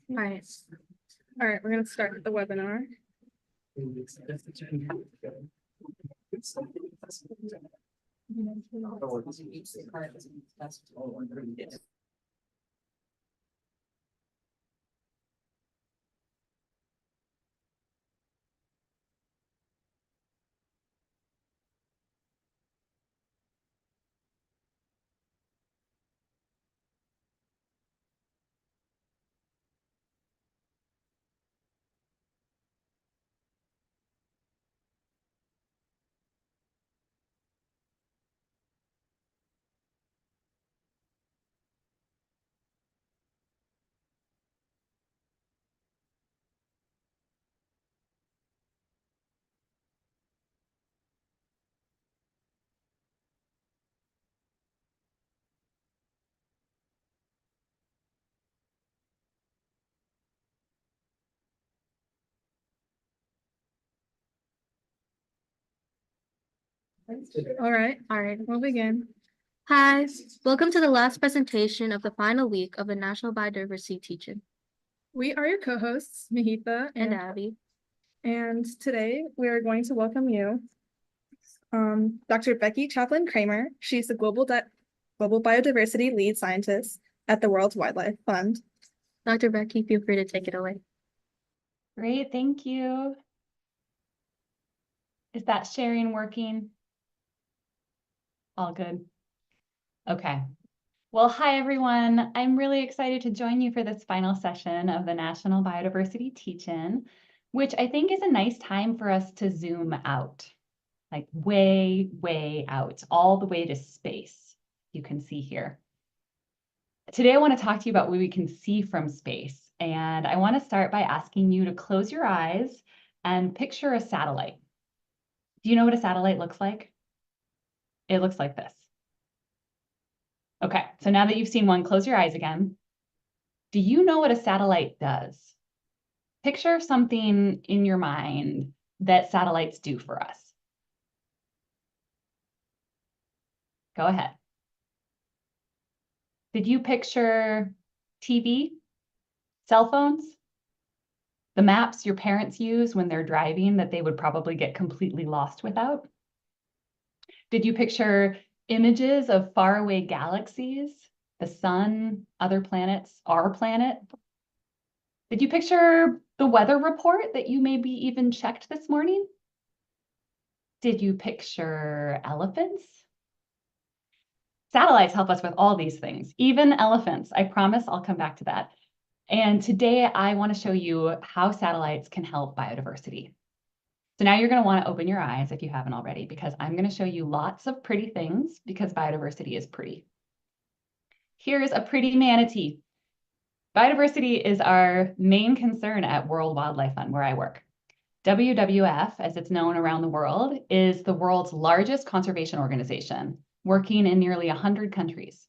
All right. All right, we're going to start the webinar. All right, we'll begin. Hi, welcome to the last presentation of the final week of the National Biodiversity Teach-In. We are your co-hosts, Mahitha and Abby. And today we are going to welcome you, Dr. Becky Chaplin-Kramer. She's the Global Biodiversity Lead Scientist at the World Wildlife Fund. Dr. Becky, feel free to take it away. Great, thank you. Is that sharing working? All good. Okay. Well, hi, everyone. I'm really excited to join you for this final session of the National Biodiversity Teach-In, which I think is a nice time for us to zoom out, like way, way out, all the way to space, you can see here. Today, I want to talk to you about what we can see from space. And I want to start by asking you to close your eyes and picture a satellite. Do you know what a satellite looks like? It looks like this. Okay, so now that you've seen one, close your eyes again. Do you know what a satellite does? Picture something in your mind that satellites do for us. Go ahead. Did you picture TV, cell phones, the maps your parents use when they're driving that they would probably get completely lost without? Did you picture images of faraway galaxies, the sun, other planets, our planet? Did you picture the weather report that you maybe even checked this morning? Did you picture elephants? Satellites help us with all these things, even elephants. I promise I'll come back to that. And today I want to show you how satellites can help biodiversity. So now you're going to want to open your eyes if you haven't already, because I'm going to show you lots of pretty things because biodiversity is pretty. Here's a pretty manatee. Biodiversity is our main concern at World Wildlife Fund, where I work. WWF, as it's known around the world, is the world's largest conservation organization, working in nearly 100 countries.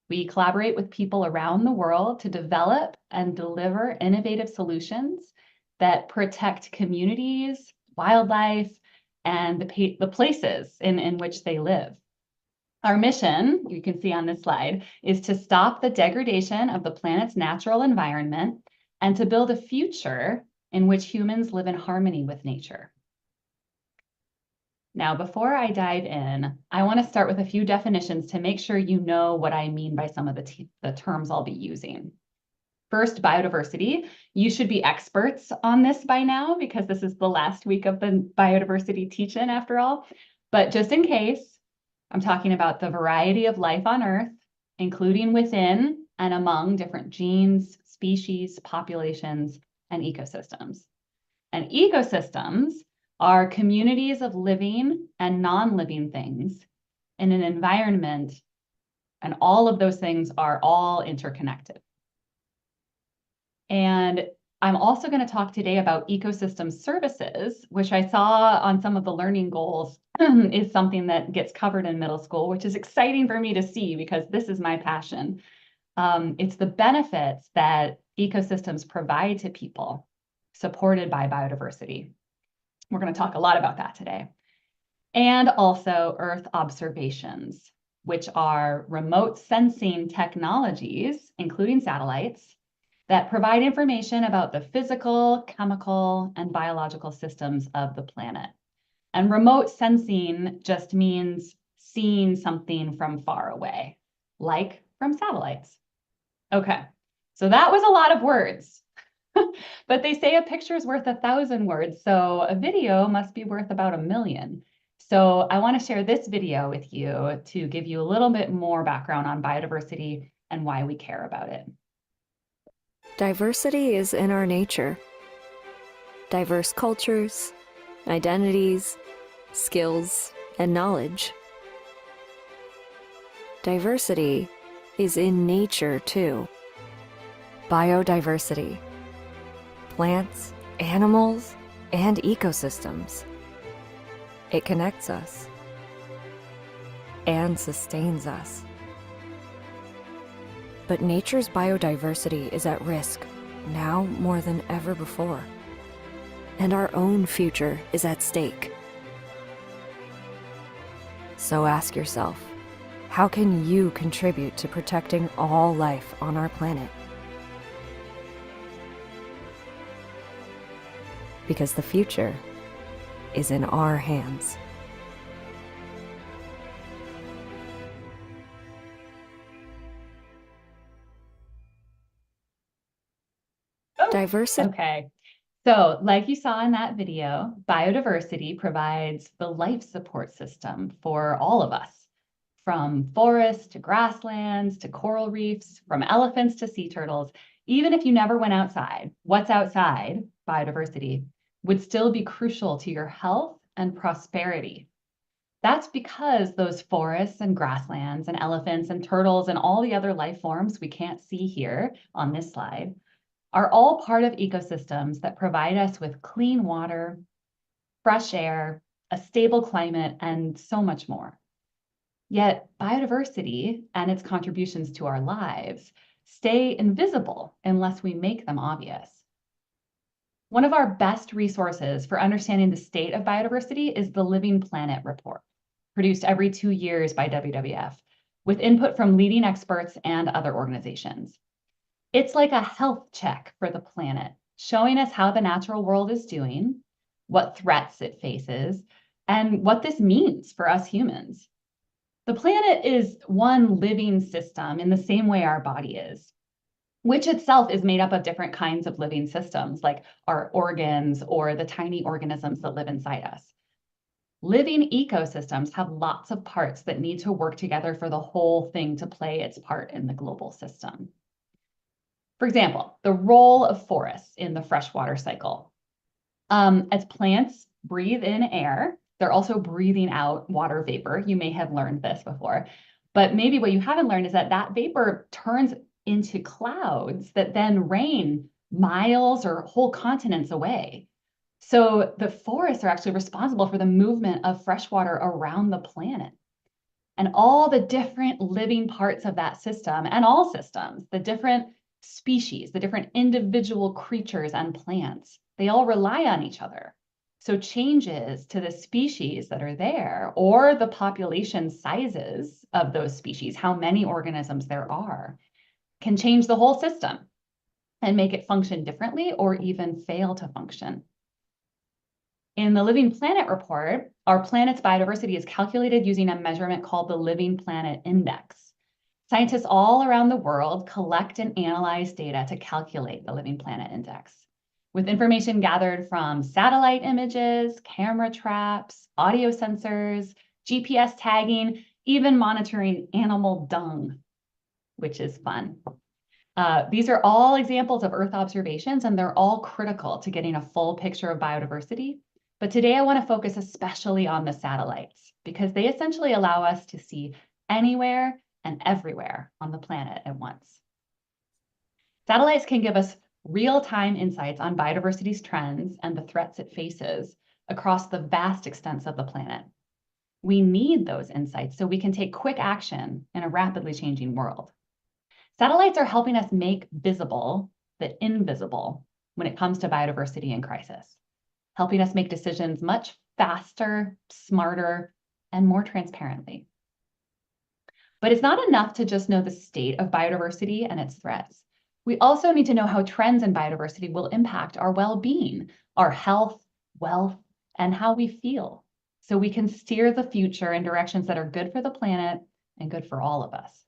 We collaborate with people around the world to develop and deliver innovative solutions that protect communities, wildlife, and the places in which they live. Our mission, you can see on this slide, is to stop the degradation of the planet's natural environment and to build a future in which humans live in harmony with nature. Now, before I dive in, I want to start with a few definitions to make sure you know what I mean by some of the terms I'll be using. First, biodiversity. You should be experts on this by now because this is the last week of the biodiversity teach-in after all. But just in case, I'm talking about the variety of life on Earth, including within and among different genes, species, populations, and ecosystems. And ecosystems are communities of living and non-living things in an environment, and all of those things are all interconnected. And I'm also going to talk today about ecosystem services, which I saw on some of the learning goals is something that gets covered in middle school, which is exciting for me to see because this is my passion. It's the benefits that ecosystems provide to people, supported by biodiversity. We're going to talk a lot about that today. And also Earth observations, which are remote sensing technologies, including satellites, that provide information about the physical, chemical, and biological systems of the planet. And remote sensing just means seeing something from far away, like from satellites. Okay, so that was a lot of words. But they say a picture is worth 1,000 words, so a video must be worth about 1,000,000. So I want to share this video with you to give you a little bit more background on biodiversity and why we care about it. Diversity is in our nature. Diverse cultures, identities, skills, and knowledge. Diversity is in nature too. Biodiversity. Plants, animals, and ecosystems. It connects us and sustains us. But nature's biodiversity is at risk now more than ever before. And our own future is at stake. So ask yourself, how can you contribute to protecting all life on our planet? Because the future is in our hands. Diversity. Okay, so like you saw in that video, biodiversity provides the life support system for all of us, from forests to grasslands to coral reefs, from elephants to sea turtles. Even if you never went outside, what's outside, biodiversity, would still be crucial to your health and prosperity. That's because those forests and grasslands and elephants and turtles and all the other life forms we can't see here on this slide are all part of ecosystems that provide us with clean water, fresh air, a stable climate, and so much more. Yet biodiversity and its contributions to our lives stay invisible unless we make them obvious. One of our best resources for understanding the state of biodiversity is the Living Planet report, produced every 2 years by WWF, with input from leading experts and other organizations. It's like a health check for the planet, showing us how the natural world is doing, what threats it faces, and what this means for us humans. The planet is one living system in the same way our body is, which itself is made up of different kinds of living systems, like our organs or the tiny organisms that live inside us. Living ecosystems have lots of parts that need to work together for the whole thing to play its part in the global system. For example, the role of forests in the freshwater cycle. As plants breathe in air, they're also breathing out water vapor. You may have learned this before, but maybe what you haven't learned is that that vapor turns into clouds that then rain miles or whole continents away. So the forests are actually responsible for the movement of fresh water around the planet. And all the different living parts of that system, and all systems, the different species, the different individual creatures and plants, they all rely on each other. So changes to the species that are there, or the population sizes of those species, how many organisms there are, can change the whole system and make it function differently or even fail to function. In the Living Planet report, our planet's biodiversity is calculated using a measurement called the Living Planet Index. Scientists all around the world collect and analyze data to calculate the Living Planet Index, with information gathered from satellite images, camera traps, audio sensors, GPS tagging, even monitoring animal dung, which is fun. These are all examples of Earth observations, and they're all critical to getting a full picture of biodiversity. But today I want to focus especially on the satellites, because they essentially allow us to see anywhere and everywhere on the planet at once. Satellites can give us real-time insights on biodiversity's trends and the threats it faces across the vast extents of the planet. We need those insights so we can take quick action in a rapidly changing world. Satellites are helping us make visible the invisible when it comes to biodiversity in crisis, helping us make decisions much faster, smarter, and more transparently. But it's not enough to just know the state of biodiversity and its threats. We also need to know how trends in biodiversity will impact our well-being, our health, wealth, and how we feel, so we can steer the future in directions that are good for the planet and good for all of us.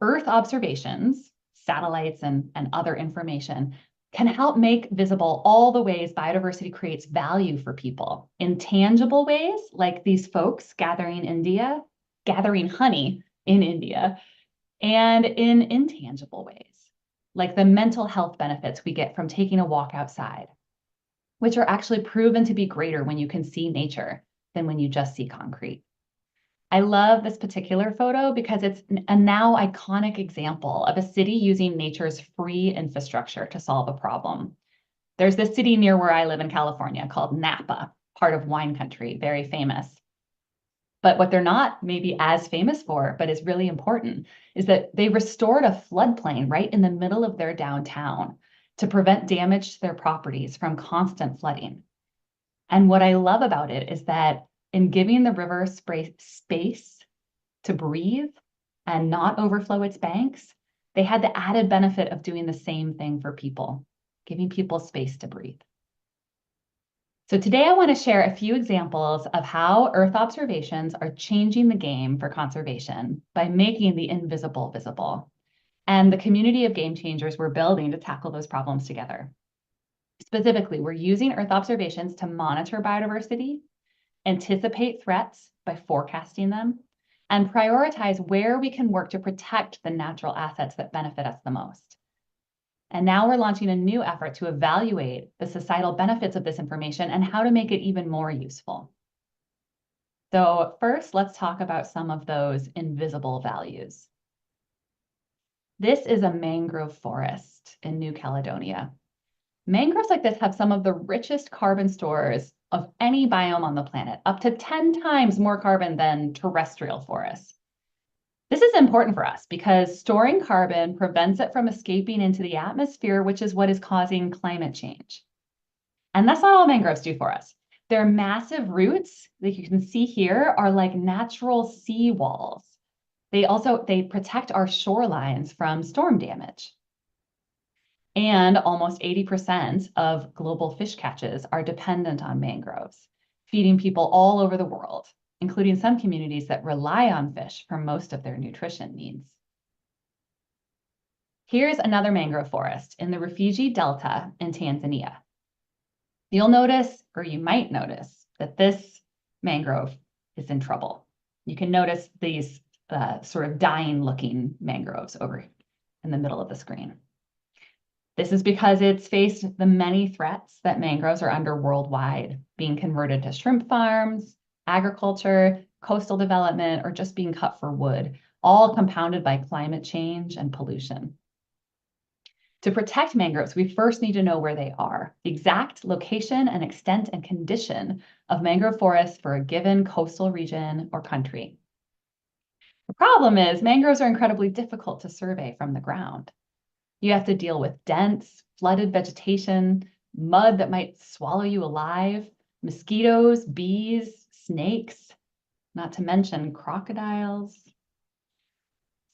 Earth observations, satellites, and other information can help make visible all the ways biodiversity creates value for people in tangible ways, like these folks gathering honey in India, and in intangible ways, like the mental health benefits we get from taking a walk outside, which are actually proven to be greater when you can see nature than when you just see concrete. I love this particular photo because it's a now iconic example of a city using nature's free infrastructure to solve a problem. There's this city near where I live in California called Napa, part of wine country, very famous. But what they're not maybe as famous for, but is really important, is that they restored a floodplain right in the middle of their downtown to prevent damage to their properties from constant flooding. And what I love about it is that in giving the river space to breathe and not overflow its banks, they had the added benefit of doing the same thing for people, giving people space to breathe. So today I want to share a few examples of how Earth observations are changing the game for conservation by making the invisible visible, and the community of game changers we're building to tackle those problems together. Specifically, we're using Earth observations to monitor biodiversity, anticipate threats by forecasting them, and prioritize where we can work to protect the natural assets that benefit us the most. And now we're launching a new effort to evaluate the societal benefits of this information and how to make it even more useful. So first, let's talk about some of those invisible values. This is a mangrove forest in New Caledonia. Mangroves like this have some of the richest carbon stores of any biome on the planet, up to 10 times more carbon than terrestrial forests. This is important for us because storing carbon prevents it from escaping into the atmosphere, which is what is causing climate change. And that's not all mangroves do for us. Their massive roots, like you can see here, are like natural sea walls. They protect our shorelines from storm damage. And almost 80% of global fish catches are dependent on mangroves, feeding people all over the world, including some communities that rely on fish for most of their nutrition needs. Here's another mangrove forest in the Rufiji Delta in Tanzania. You'll notice, or you might notice, that this mangrove is in trouble. You can notice these sort of dying looking mangroves over in the middle of the screen. This is because it's faced the many threats that mangroves are under worldwide, being converted to shrimp farms, agriculture, coastal development, or just being cut for wood, all compounded by climate change and pollution. To protect mangroves, we first need to know where they are, the exact location and extent and condition of mangrove forests for a given coastal region or country. The problem is mangroves are incredibly difficult to survey from the ground. You have to deal with dense, flooded vegetation, mud that might swallow you alive, mosquitoes, bees, snakes, not to mention crocodiles.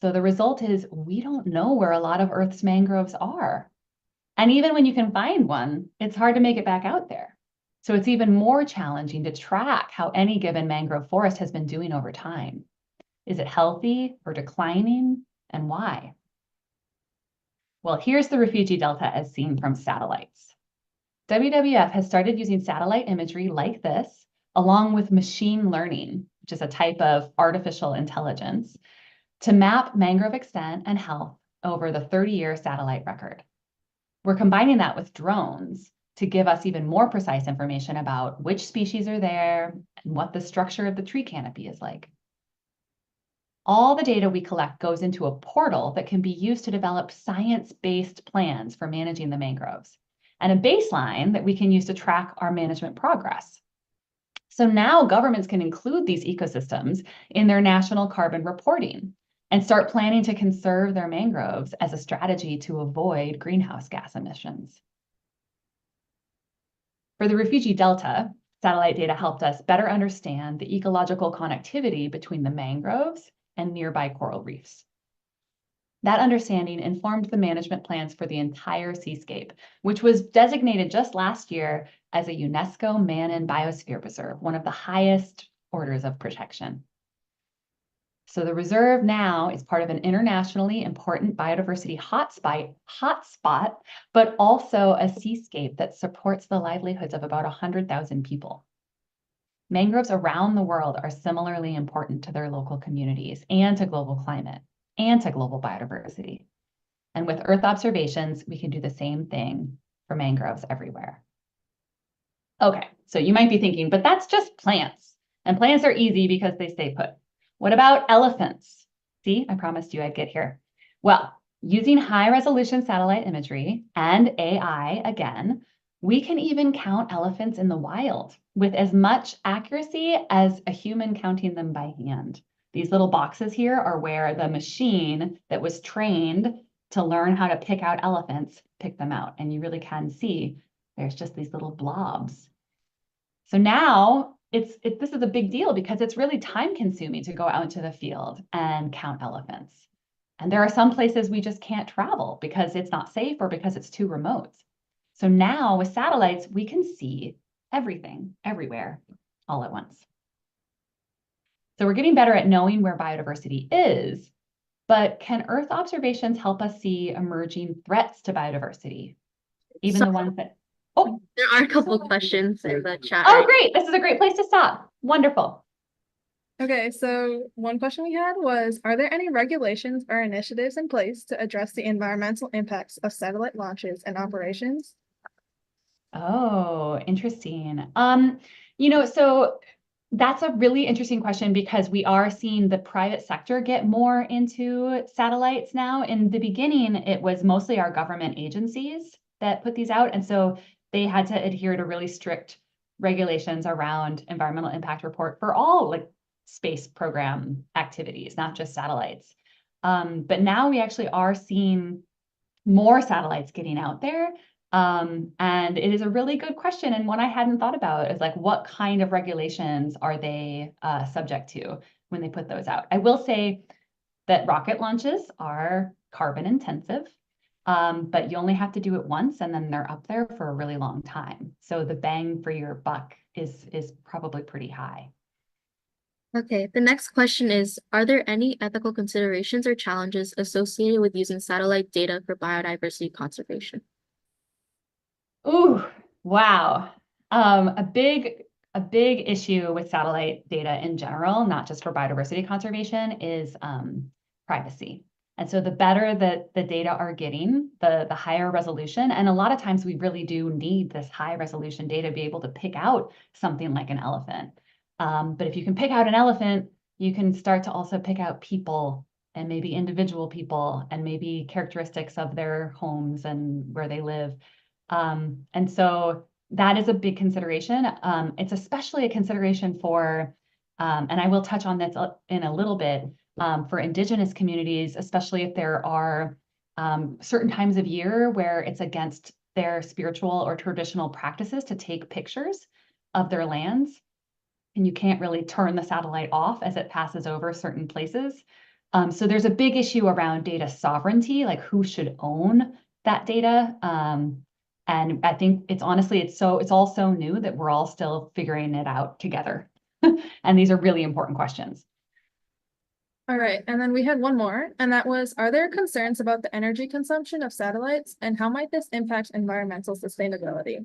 So the result is we don't know where a lot of Earth's mangroves are. And even when you can find one, it's hard to make it back out there. So it's even more challenging to track how any given mangrove forest has been doing over time. Is it healthy or declining, and why? Well, here's the Rufiji Delta as seen from satellites. WWF has started using satellite imagery like this, along with machine learning, which is a type of artificial intelligence, to map mangrove extent and health over the 30-year satellite record. We're combining that with drones to give us even more precise information about which species are there and what the structure of the tree canopy is like. All the data we collect goes into a portal that can be used to develop science-based plans for managing the mangroves, and a baseline that we can use to track our management progress. So now governments can include these ecosystems in their national carbon reporting and start planning to conserve their mangroves as a strategy to avoid greenhouse gas emissions. For the Rufiji Delta, satellite data helped us better understand the ecological connectivity between the mangroves and nearby coral reefs. That understanding informed the management plans for the entire seascape, which was designated just last year as a UNESCO Man and Biosphere Reserve, one of the highest orders of protection. So the reserve now is part of an internationally important biodiversity hotspot, but also a seascape that supports the livelihoods of about 100,000 people. Mangroves around the world are similarly important to their local communities and to global climate and to global biodiversity. And with Earth observations, we can do the same thing for mangroves everywhere. Okay, so you might be thinking, but that's just plants. And plants are easy because they stay put. What about elephants? See, I promised you I'd get here. Well, using high-resolution satellite imagery and AI again, we can even count elephants in the wild with as much accuracy as a human counting them by hand. These little boxes here are where the machine that was trained to learn how to pick out elephants picked them out. And you really can see there's just these little blobs. So now this is a big deal because it's really time consuming to go out into the field and count elephants. And there are some places we just can't travel because it's not safe or because it's too remote. So now with satellites, we can see everything, everywhere, all at once. So we're getting better at knowing where biodiversity is, but can Earth observations help us see emerging threats to biodiversity? Even the ones that, oh, There are a couple of questions in the chat. oh, great. This is a great place to stop. Wonderful. Okay, so one question we had was, are there any regulations or initiatives in place to address the environmental impacts of satellite launches and operations? Oh, interesting. So that's a really interesting question because we are seeing the private sector get more into satellites now. In the beginning, it was mostly our government agencies that put these out. And so they had to adhere to really strict regulations around environmental impact report for all like space program activities, not just satellites. But now we actually are seeing more satellites getting out there. And it is a really good question and one I hadn't thought about is like, what kind of regulations are they subject to when they put those out? I will say that rocket launches are carbon intensive, but you only have to do it once and then they're up there for a really long time. So the bang for your buck is probably pretty high. Okay, the next question is, are there any ethical considerations or challenges associated with using satellite data for biodiversity conservation? Ooh, wow. A big issue with satellite data in general, not just for biodiversity conservation, is privacy. And so the better that the data are getting, the higher resolution. And a lot of times we really do need this high resolution data to be able to pick out something like an elephant. But if you can pick out an elephant, you can start to also pick out people and maybe individual people and maybe characteristics of their homes and where they live. And so that is a big consideration. It's especially a consideration for, and I will touch on this in a little bit, for Indigenous communities, especially if there are certain times of year where it's against their spiritual or traditional practices to take pictures of their lands. And you can't really turn the satellite off as it passes over certain places. So there's a big issue around data sovereignty, like who should own that data. And I think it's all so new that we're all still figuring it out together. And these are really important questions. All right, and then we had one more, and that was, are there concerns about the energy consumption of satellites and how might this impact environmental sustainability?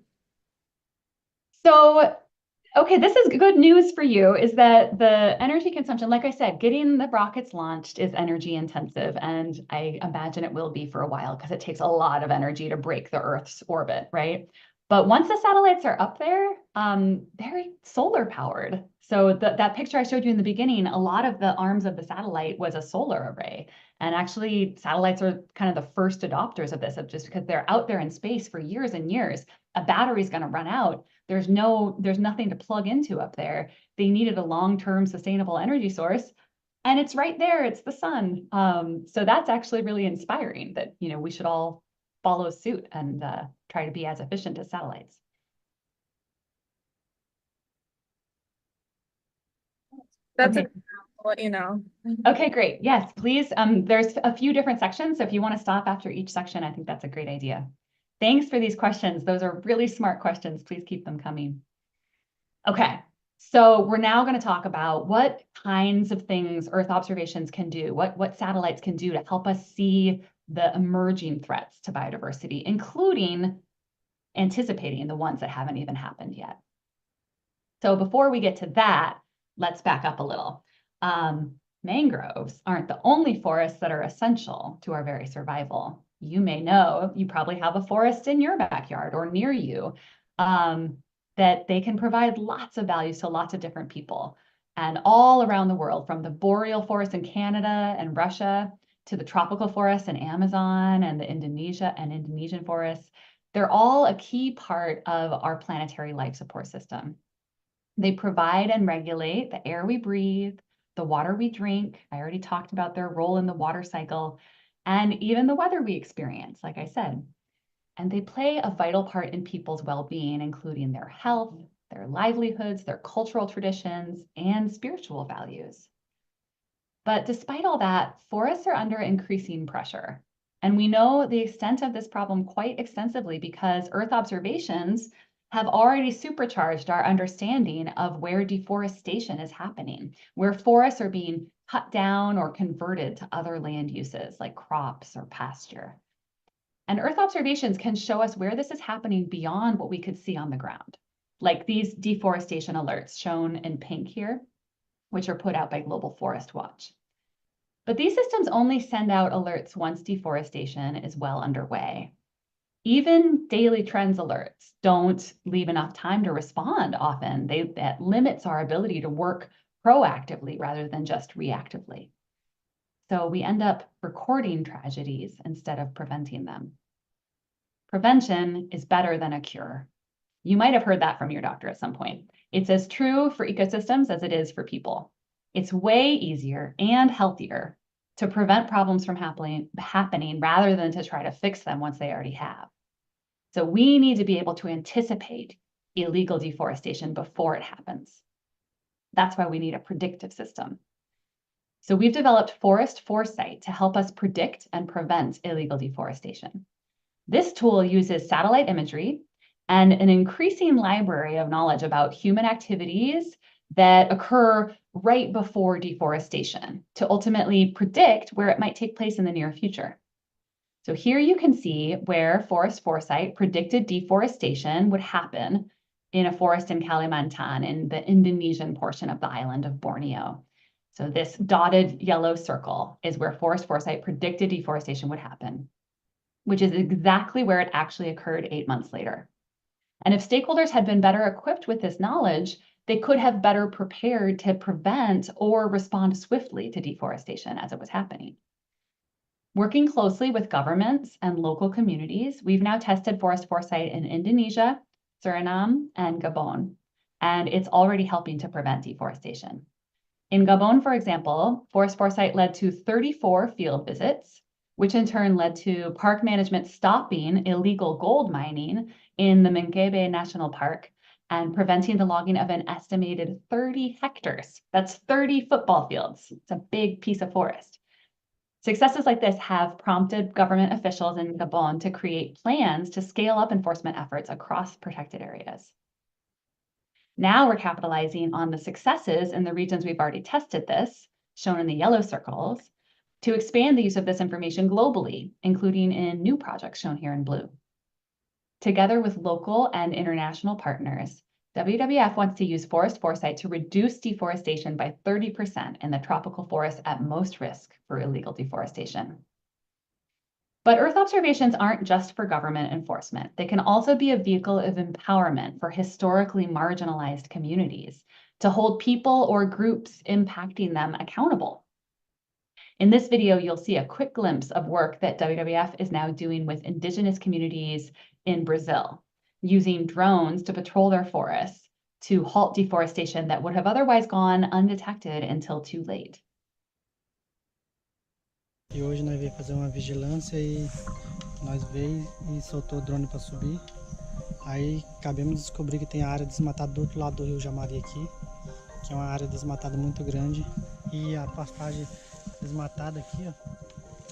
So, okay, this is good news for you, is that the energy consumption, like I said, getting the rockets launched is energy intensive, and I imagine it will be for a while because it takes a lot of energy to break the Earth's orbit, right? But once the satellites are up there, they're solar powered. So that picture I showed you in the beginning, a lot of the arms of the satellite was a solar array. And actually, satellites are kind of the first adopters of this, just because they're out there in space for years and years. A battery is going to run out. There's nothing to plug into up there. They needed a long-term sustainable energy source. And it's right there, it's the sun. So that's actually really inspiring that, we should all follow suit and try to be as efficient as satellites. That's Okay. let you know. Okay, great. Yes, please. There's a few different sections, so if you want to stop after each section, I think that's a great idea. Thanks for these questions. Those are really smart questions. Please keep them coming. Okay, so we're now going to talk about what kinds of things Earth observations can do, what satellites can do to help us see the emerging threats to biodiversity, including anticipating the ones that haven't even happened yet. So before we get to that, let's back up a little. Mangroves aren't the only forests that are essential to our very survival. You may know, you probably have a forest in your backyard or near you, that they can provide lots of values to lots of different people. And all around the world, from the boreal forest in Canada and Russia to the tropical forests in Amazon and the Indonesian forests, they're all a key part of our planetary life support system. They provide and regulate the air we breathe, the water we drink. I already talked about their role in the water cycle, and even the weather we experience, like I said. And they play a vital part in people's well-being, including their health, their livelihoods, their cultural traditions, and spiritual values. But despite all that, forests are under increasing pressure. And we know the extent of this problem quite extensively because Earth observations have already supercharged our understanding of where deforestation is happening, where forests are being cut down or converted to other land uses like crops or pasture. And Earth observations can show us where this is happening beyond what we could see on the ground, like these deforestation alerts shown in pink here, which are put out by Global Forest Watch. But these systems only send out alerts once deforestation is well underway. Even daily trends alerts don't leave enough time to respond often. That limits our ability to work proactively rather than just reactively. So we end up recording tragedies instead of preventing them. Prevention is better than a cure. You might have heard that from your doctor at some point. It's as true for ecosystems as it is for people. It's way easier and healthier to prevent problems from happening rather than to try to fix them once they already have. So we need to be able to anticipate illegal deforestation before it happens. That's why we need a predictive system. So we've developed Forest Foresight to help us predict and prevent illegal deforestation. This tool uses satellite imagery and an increasing library of knowledge about human activities that occur right before deforestation to ultimately predict where it might take place in the near future. So here you can see where Forest Foresight predicted deforestation would happen in a forest in Kalimantan, in the Indonesian portion of the island of Borneo. So this dotted yellow circle is where Forest Foresight predicted deforestation would happen, which is exactly where it actually occurred 8 months later. And if stakeholders had been better equipped with this knowledge, they could have better prepared to prevent or respond swiftly to deforestation as it was happening. Working closely with governments and local communities, we've now tested Forest Foresight in Indonesia, Suriname, and Gabon, and it's already helping to prevent deforestation. In Gabon, for example, Forest Foresight led to 34 field visits, which in turn led to park management stopping illegal gold mining in the Menkebe National Park and preventing the logging of an estimated 30 hectares. That's 30 football fields. It's a big piece of forest. Successes like this have prompted government officials in Gabon to create plans to scale up enforcement efforts across protected areas. Now we're capitalizing on the successes in the regions we've already tested this, shown in the yellow circles, to expand the use of this information globally, including in new projects shown here in blue. Together with local and international partners, WWF wants to use Forest Foresight to reduce deforestation by 30% in the tropical forests at most risk for illegal deforestation. But Earth observations aren't just for government enforcement. They can also be a vehicle of empowerment for historically marginalized communities to hold people or groups impacting them accountable. In this video, you'll see a quick glimpse of work that WWF is now doing with indigenous communities in Brazil, using drones to patrol their forests to halt deforestation that would have otherwise gone undetected until too late. E hoje nós veio fazer uma vigilância e nós veio e soltou o drone para subir. Aí acabamos de descobrir que tem a área desmatada do outro lado do rio Jamari aqui, que é uma área desmatada muito grande E a pastagem desmatada aqui, ó.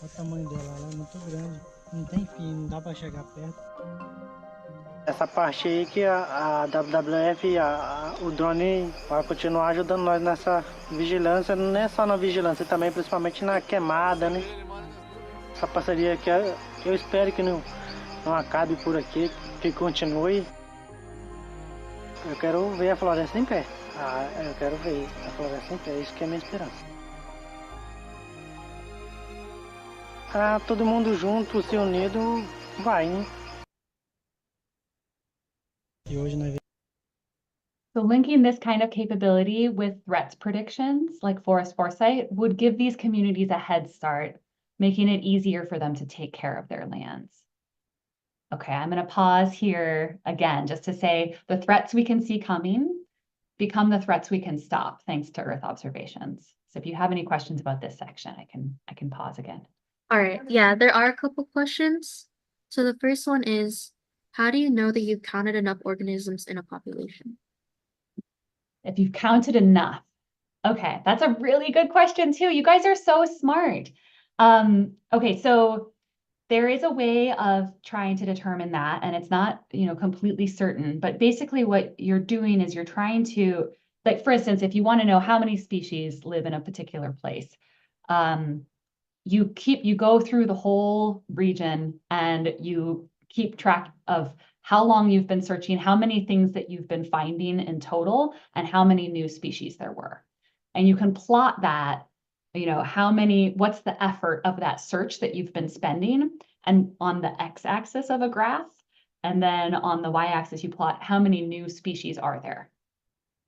Olha o tamanho dela, ela é muito grande. Não tem fim, não dá para chegar perto. Essa parte aí que a WWF, o drone vai continuar ajudando nós nessa vigilância, não é só na vigilância, também principalmente na queimada, né? Essa parceria aqui, eu espero que não acabe por aqui, que continue. Eu quero ver a floresta em pé. Eu quero ver a floresta em pé, isso que é a minha esperança. Todo mundo junto, se unido, vai, né? E hoje nós So linking this kind of capability with threats predictions, like forest foresight, would give these communities a head start, making it easier for them to take care of their lands. Okay, I'm going to pause here again, just to say the threats we can see coming become the threats we can stop, thanks to Earth observations. So if you have any questions about this section, I can pause again. All right, yeah, there are a couple questions. So the first one is, how do you know that you've counted enough organisms in a population? If you've counted enough. Okay, that's a really good question too. You guys are so smart. Okay, so there is a way of trying to determine that, and it's not, completely certain, but basically what you're doing is you're trying to, like, for instance, if you want to know how many species live in a particular place, you go through the whole region and you keep track of how long you've been searching, how many things that you've been finding in total, and how many new species there were. And you can plot that, what's the effort of that search that you've been spending, and on the x-axis of a graph, and then on the y-axis you plot how many new species are there.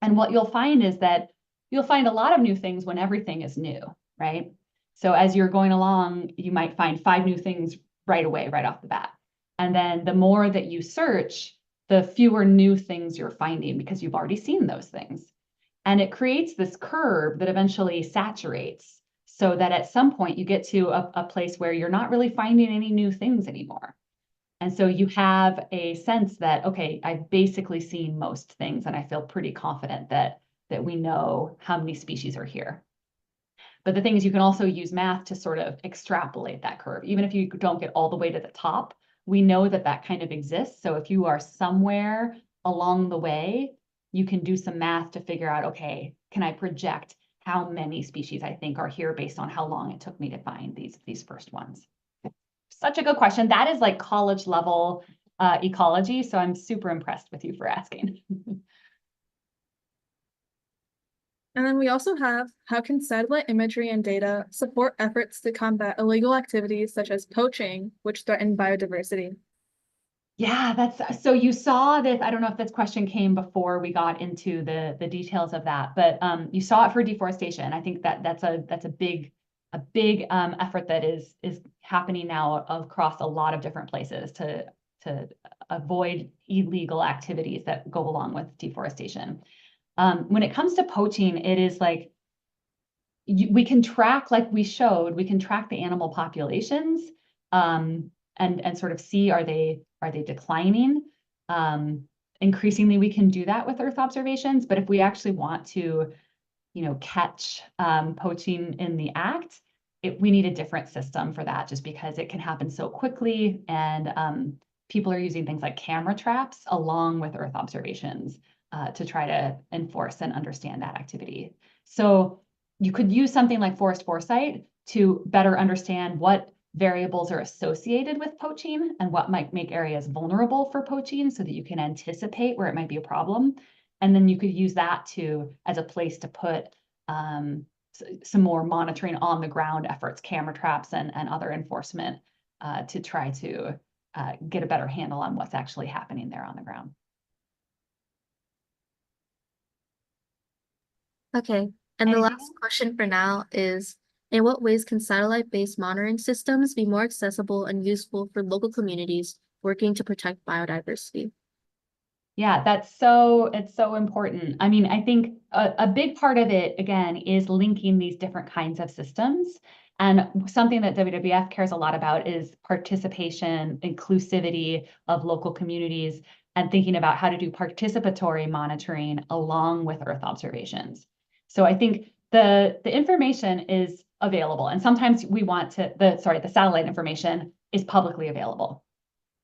And what you'll find is that you'll find a lot of new things when everything is new, right? So as you're going along, you might find 5 new things right away, right off the bat. And then the more that you search, the fewer new things you're finding because you've already seen those things. And it creates this curve that eventually saturates, so that at some point you get to a place where you're not really finding any new things anymore. And so you have a sense that, okay, I've basically seen most things, and I feel pretty confident that we know how many species are here. But the thing is, you can also use math to sort of extrapolate that curve. Even if you don't get all the way to the top, we know that that kind of exists. So if you are somewhere along the way, you can do some math to figure out, okay, can I project how many species I think are here based on how long it took me to find these first ones? Such a good question. That is like college level ecology. So I'm super impressed with you for asking. And then we also have, how can satellite imagery and data support efforts to combat illegal activities such as poaching, which threaten biodiversity? Yeah, so you saw this. I don't know if this question came before we got into the details of that, but you saw it for deforestation. I think that's a big effort that is happening now across a lot of different places to avoid illegal activities that go along with deforestation. When it comes to poaching, it is like we can track, like we showed, we can track the animal populations and sort of see, are they declining? Increasingly, we can do that with Earth observations, but if we actually want to, catch poaching in the act, we need a different system for that, just because it can happen so quickly, and people are using things like camera traps along with Earth observations to try to enforce and understand that activity. So you could use something like forest foresight to better understand what variables are associated with poaching and what might make areas vulnerable for poaching, so that you can anticipate where it might be a problem. And then you could use that as a place to put some more monitoring on the ground efforts, camera traps and other enforcement to try to get a better handle on what's actually happening there on the ground. Okay, and the last question for now is, in what ways can satellite-based monitoring systems be more accessible and useful for local communities working to protect biodiversity? Yeah, it's so important. I mean, I think a big part of it, again, is linking these different kinds of systems. And something that WWF cares a lot about is participation, inclusivity of local communities, and thinking about how to do participatory monitoring along with Earth observations. So I think the information is available, and sometimes we want to, the satellite information is publicly available.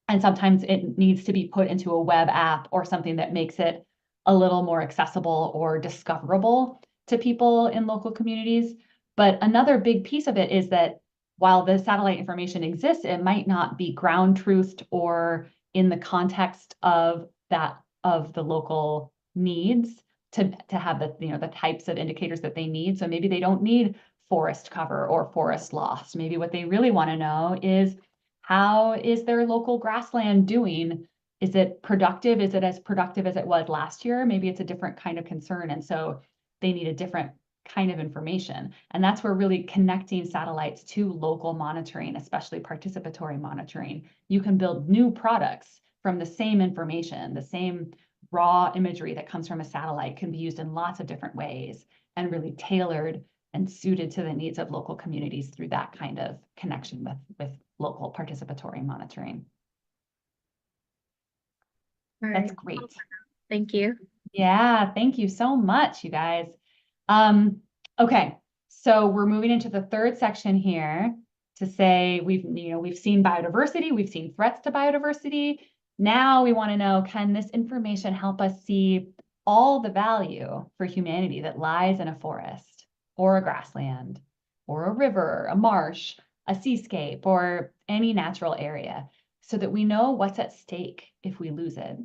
And sometimes it needs to be put into a web app or something that makes it a little more accessible or discoverable to people in local communities. But another big piece of it is that while the satellite information exists, it might not be ground truthed or in the context of the local needs to have the types of indicators that they need. So maybe they don't need forest cover or forest loss. Maybe what they really want to know is, how is their local grassland doing? Is it productive? Is it as productive as it was last year? Maybe it's a different kind of concern. And so they need a different kind of information. And that's where really connecting satellites to local monitoring, especially participatory monitoring, you can build new products from the same information. The same raw imagery that comes from a satellite can be used in lots of different ways and really tailored and suited to the needs of local communities through that kind of connection with local participatory monitoring. All That's right. great. Thank you. Yeah, thank you so much, you guys. Okay, so we're moving into the third section here to say we've seen biodiversity, we've seen threats to biodiversity. Now we want to know, can this information help us see all the value for humanity that lies in a forest or a grassland or a river, a marsh, a seascape, or any natural area, so that we know what's at stake if we lose it,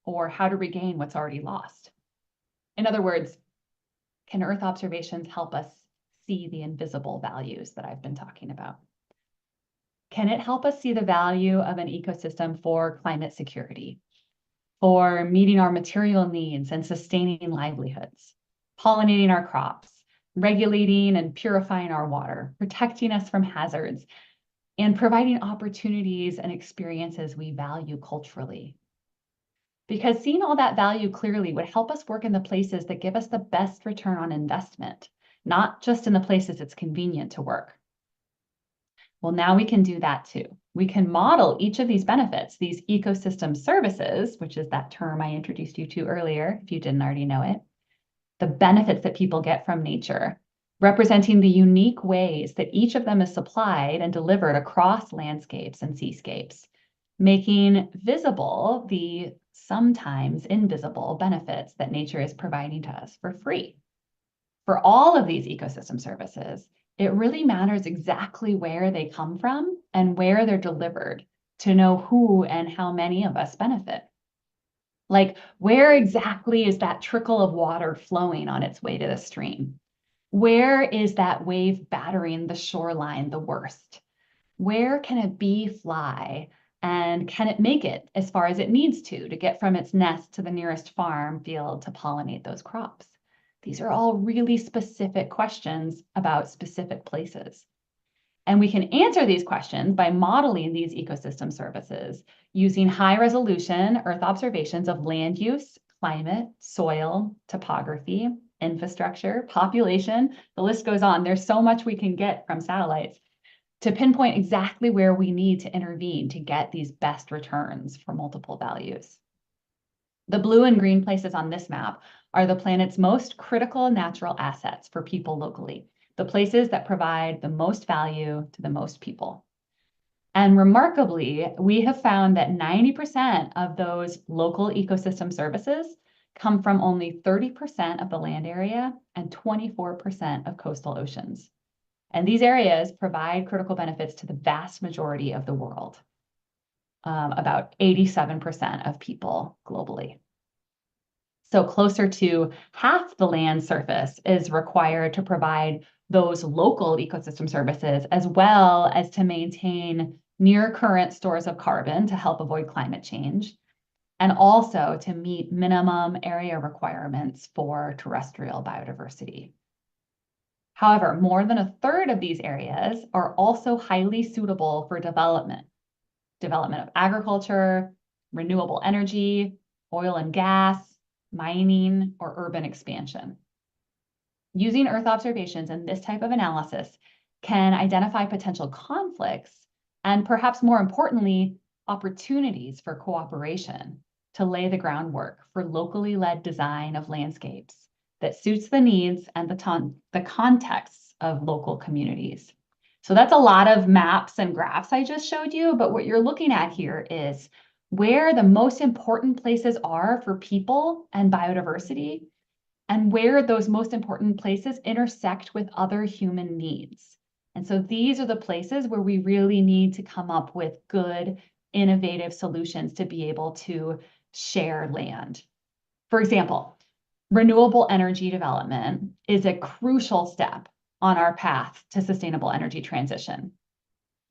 or how to regain what's already lost. In other words, can Earth observations help us see the invisible values that I've been talking about? Can it help us see the value of an ecosystem for climate security, for meeting our material needs and sustaining livelihoods, pollinating our crops, regulating and purifying our water, protecting us from hazards, and providing opportunities and experiences we value culturally? Because seeing all that value clearly would help us work in the places that give us the best return on investment, not just in the places it's convenient to work. Well, now we can do that too. We can model each of these benefits, these ecosystem services, which is that term I introduced you to earlier, if you didn't already know it, the benefits that people get from nature, representing the unique ways that each of them is supplied and delivered across landscapes and seascapes, making visible the sometimes invisible benefits that nature is providing to us for free. For all of these ecosystem services, it really matters exactly where they come from and where they're delivered to know who and how many of us benefit. Like, where exactly is that trickle of water flowing on its way to the stream? Where is that wave battering the shoreline the worst? Where can a bee fly? And can it make it as far as it needs to get from its nest to the nearest farm field to pollinate those crops? These are all really specific questions about specific places. And we can answer these questions by modeling these ecosystem services using high-resolution Earth observations of land use, climate, soil, topography, infrastructure, population. The list goes on. There's so much we can get from satellites to pinpoint exactly where we need to intervene to get these best returns for multiple values. The blue and green places on this map are the planet's most critical natural assets for people locally, the places that provide the most value to the most people. And remarkably, we have found that 90% of those local ecosystem services come from only 30% of the land area and 24% of coastal oceans. And these areas provide critical benefits to the vast majority of the world, about 87% of people globally. So closer to half the land surface is required to provide those local ecosystem services, as well as to maintain near current stores of carbon to help avoid climate change, and also to meet minimum area requirements for terrestrial biodiversity. However, more than a third of these areas are also highly suitable for development of agriculture, renewable energy, oil and gas, mining, or urban expansion. Using Earth observations and this type of analysis can identify potential conflicts and, perhaps more importantly, opportunities for cooperation to lay the groundwork for locally led design of landscapes that suits the needs and the contexts of local communities. So that's a lot of maps and graphs I just showed you, but what you're looking at here is where the most important places are for people and biodiversity, and where those most important places intersect with other human needs. And so these are the places where we really need to come up with good, innovative solutions to be able to share land. For example, renewable energy development is a crucial step on our path to sustainable energy transition.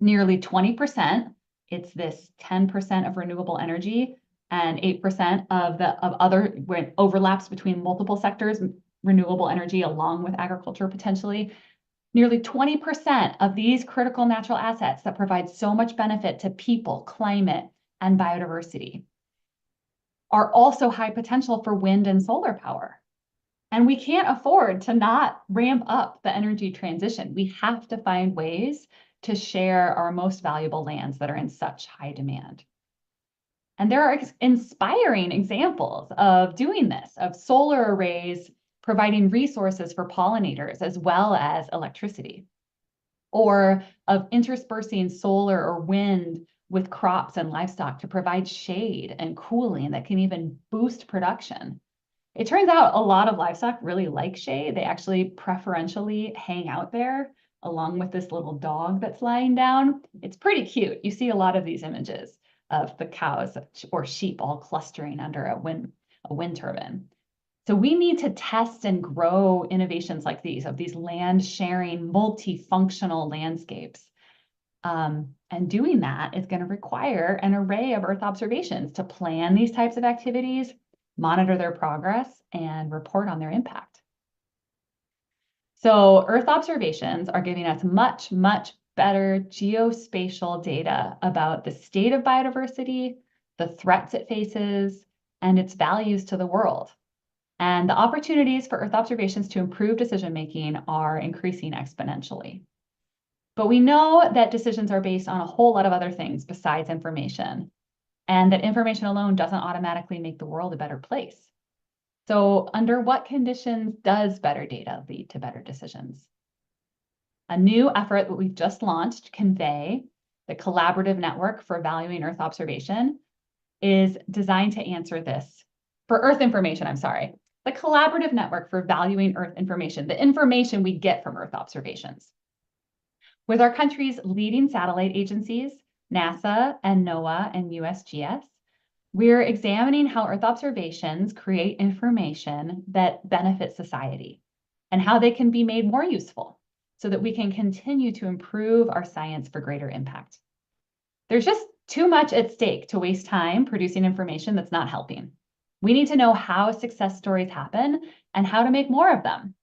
Nearly 20%, it's this 10% of renewable energy and 8% of other, where it overlaps between multiple sectors, renewable energy along with agriculture potentially. Nearly 20% of these critical natural assets that provide so much benefit to people, climate, and biodiversity are also high potential for wind and solar power. And we can't afford to not ramp up the energy transition. We have to find ways to share our most valuable lands that are in such high demand. And there are inspiring examples of doing this, of solar arrays providing resources for pollinators as well as electricity, or of interspersing solar or wind with crops and livestock to provide shade and cooling that can even boost production. It turns out a lot of livestock really like shade. They actually preferentially hang out there along with this little dog that's lying down. It's pretty cute. You see a lot of these images of the cows or sheep all clustering under a wind turbine. So we need to test and grow innovations like these, of these land sharing, multifunctional landscapes. And doing that is going to require an array of Earth observations to plan these types of activities, monitor their progress, and report on their impact. So Earth observations are giving us much, much better geospatial data about the state of biodiversity, the threats it faces, and its values to the world. And the opportunities for Earth observations to improve decision-making are increasing exponentially. But we know that decisions are based on a whole lot of other things besides information, and that information alone doesn't automatically make the world a better place. So under what conditions does better data lead to better decisions? A new effort that we've just launched, Convey, the collaborative network for valuing Earth observation, is designed to answer this. For Earth information, I'm sorry. The collaborative network for valuing Earth information, the information we get from Earth observations. With our country's leading satellite agencies, NASA and NOAA and USGS, we're examining how Earth observations create information that benefits society and how they can be made more useful so that we can continue to improve our science for greater impact. There's just too much at stake to waste time producing information that's not helping. We need to know how success stories happen and how to make more of them,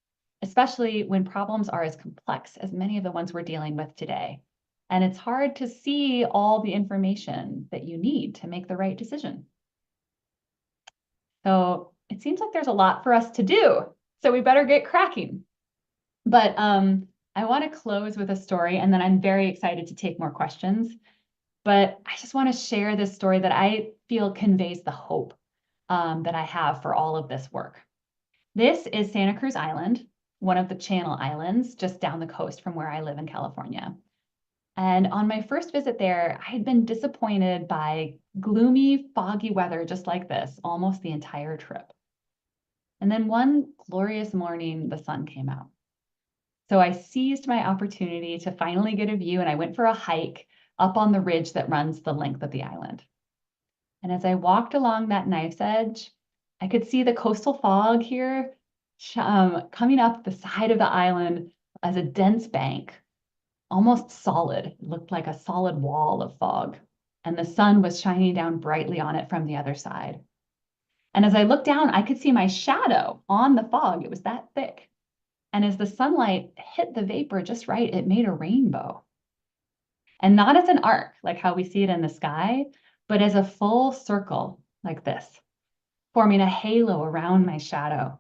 especially when problems are as complex as many of the ones we're dealing with today. And it's hard to see all the information that you need to make the right decision. So it seems like there's a lot for us to do, so we better get cracking. But I want to close with a story, and then I'm very excited to take more questions. But I just want to share this story that I feel conveys the hope that I have for all of this work. This is Santa Cruz Island, one of the Channel Islands just down the coast from where I live in California. And on my first visit there, I had been disappointed by gloomy, foggy weather just like this almost the entire trip. And then one glorious morning, the sun came out. So I seized my opportunity to finally get a view, and I went for a hike up on the ridge that runs the length of the island. And as I walked along that knife's edge, I could see the coastal fog here coming up the side of the island as a dense bank, almost solid. It looked like a solid wall of fog, and the sun was shining down brightly on it from the other side. And as I looked down, I could see my shadow on the fog. It was that thick. And as the sunlight hit the vapor just right, it made a rainbow. And not as an arc, like how we see it in the sky, but as a full circle like this, forming a halo around my shadow.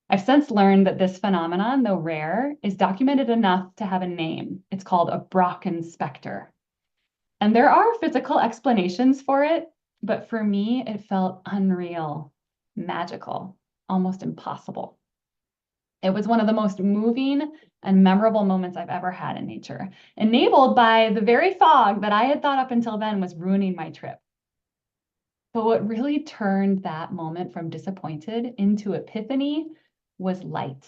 I've since learned that this phenomenon, though rare, is documented enough to have a name. It's called a Brocken specter. And there are physical explanations for it, but for me, it felt unreal, magical. almost impossible. It was one of the most moving and memorable moments I've ever had in nature, enabled by the very fog that I had thought up until then was ruining my trip. But what really turned that moment from disappointed into epiphany was light.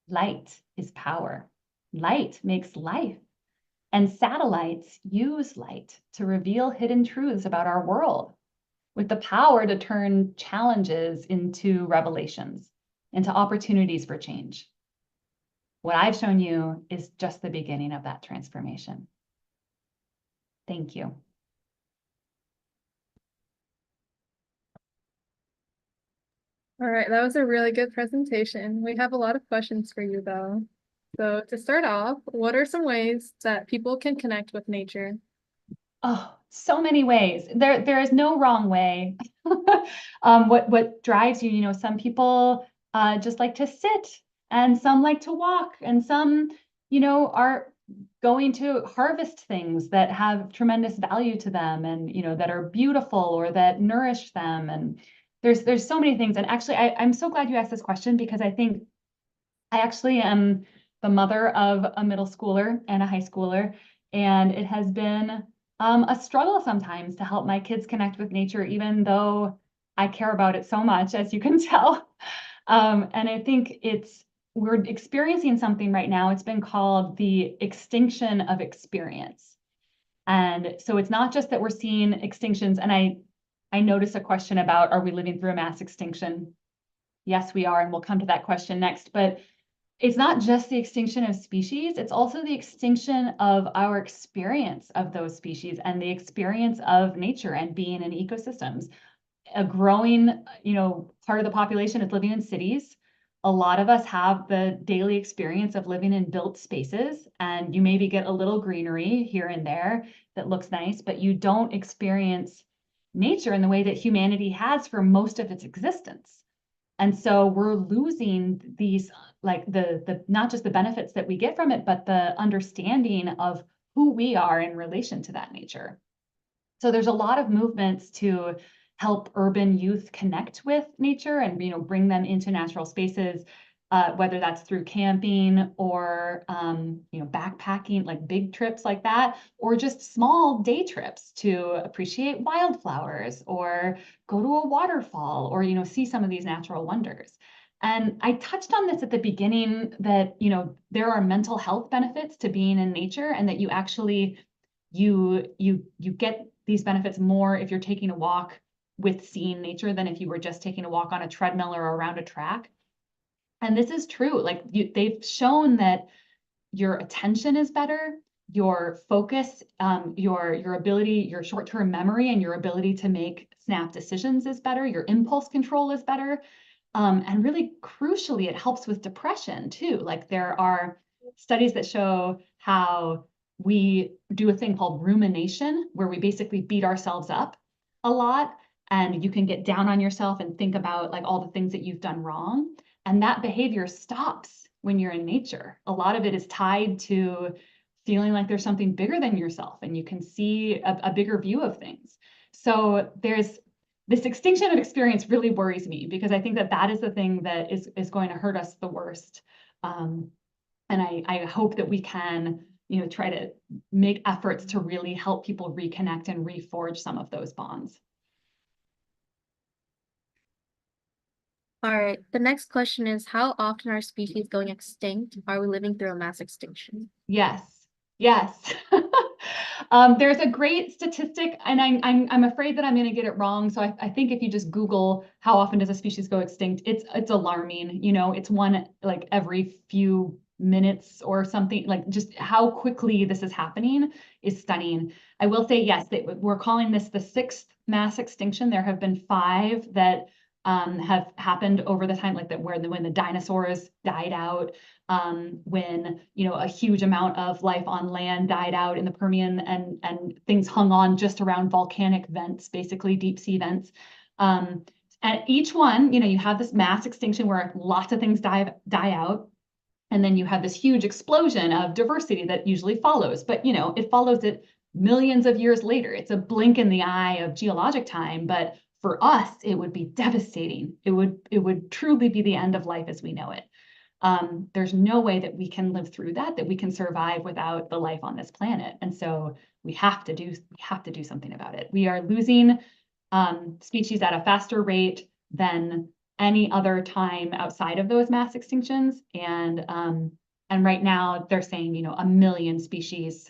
Light is power. Light makes life. And satellites use light to reveal hidden truths about our world, with the power to turn challenges into revelations, into opportunities for change. What I've shown you is just the beginning of that transformation. Thank you. All right, that was a really good presentation. We have a lot of questions for you though. So to start off, what are some ways that people can connect with nature? Oh, so many ways. There is no wrong way. What drives you, some people just like to sit, and some like to walk, and some, are going to harvest things that have tremendous value to them, and that are beautiful or that nourish them. And there's so many things. And actually, I'm so glad you asked this question, because I think I actually am the mother of a middle schooler and a high schooler, and it has been a struggle sometimes to help my kids connect with nature, even though I care about it so much, as you can tell. And I think we're experiencing something right now. It's been called the extinction of experience. And so it's not just that we're seeing extinctions, and I noticed a question about, are we living through a mass extinction? Yes, we are, and we'll come to that question next. But it's not just the extinction of species, it's also the extinction of our experience of those species and the experience of nature and being in ecosystems. A growing, part of the population is living in cities. A lot of us have the daily experience of living in built spaces, and you maybe get a little greenery here and there that looks nice, but you don't experience nature in the way that humanity has for most of its existence. And so we're losing these, like the not just the benefits that we get from it, but the understanding of who we are in relation to that nature. So there's a lot of movements to help urban youth connect with nature and bring them into natural spaces, whether that's through camping or backpacking, like big trips like that, or just small day trips to appreciate wildflowers or go to a waterfall or see some of these natural wonders. And I touched on this at the beginning, that there are mental health benefits to being in nature, and that you actually you get these benefits more if you're taking a walk with seeing nature than if you were just taking a walk on a treadmill or around a track. And this is true. Like they've shown that your attention is better, your focus, your ability, your short-term memory, and your ability to make snap decisions is better. Your impulse control is better. And really crucially, it helps with depression too. Like there are studies that show how we do a thing called rumination, where we basically beat ourselves up a lot, and you can get down on yourself and think about like all the things that you've done wrong. And that behavior stops when you're in nature. A lot of it is tied to feeling like there's something bigger than yourself, and you can see a bigger view of things. So there's this extinction of experience really worries me, because I think that is the thing that is going to hurt us the worst. And I hope that we can, try to make efforts to really help people reconnect and reforge some of those bonds. All right, the next question is, how often are species going extinct? Are we living through a mass extinction? Yes. There's a great statistic, and I'm afraid that I'm going to get it wrong. So I think if you just Google how often does a species go extinct, it's alarming. It's one like every few minutes or something. Like just how quickly this is happening is stunning. I will say yes, we're calling this the 6th mass extinction. There have been 5 that have happened over the time, like that when the dinosaurs died out, when a huge amount of life on land died out in the Permian, and things hung on just around volcanic vents, basically deep sea vents. And each one, you have this mass extinction where lots of things die out, and then you have this huge explosion of diversity that usually follows. But it follows it millions of years later. It's a blink in the eye of geologic time, but for us, it would be devastating. It would truly be the end of life as we know it. There's no way that we can live through that we can survive without the life on this planet. And so we have to do something about it. We are losing species at a faster rate than any other time outside of those mass extinctions. And right now they're saying, 1 million species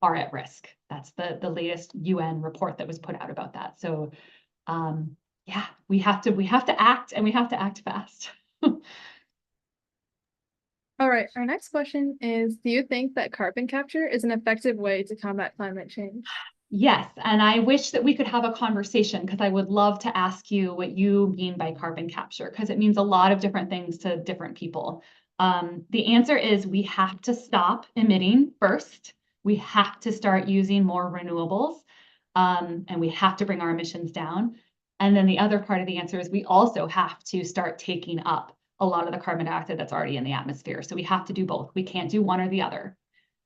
are at risk. That's the latest UN report that was put out about that. So yeah, we have to act, and we have to act fast. All right, our next question is, do you think that carbon capture is an effective way to combat climate change? Yes, and I wish that we could have a conversation, because I would love to ask you what you mean by carbon capture, because it means a lot of different things to different people. The answer is we have to stop emitting first. We have to start using more renewables, and we have to bring our emissions down. And then the other part of the answer is we also have to start taking up a lot of the carbon dioxide that's already in the atmosphere. So we have to do both. We can't do one or the other.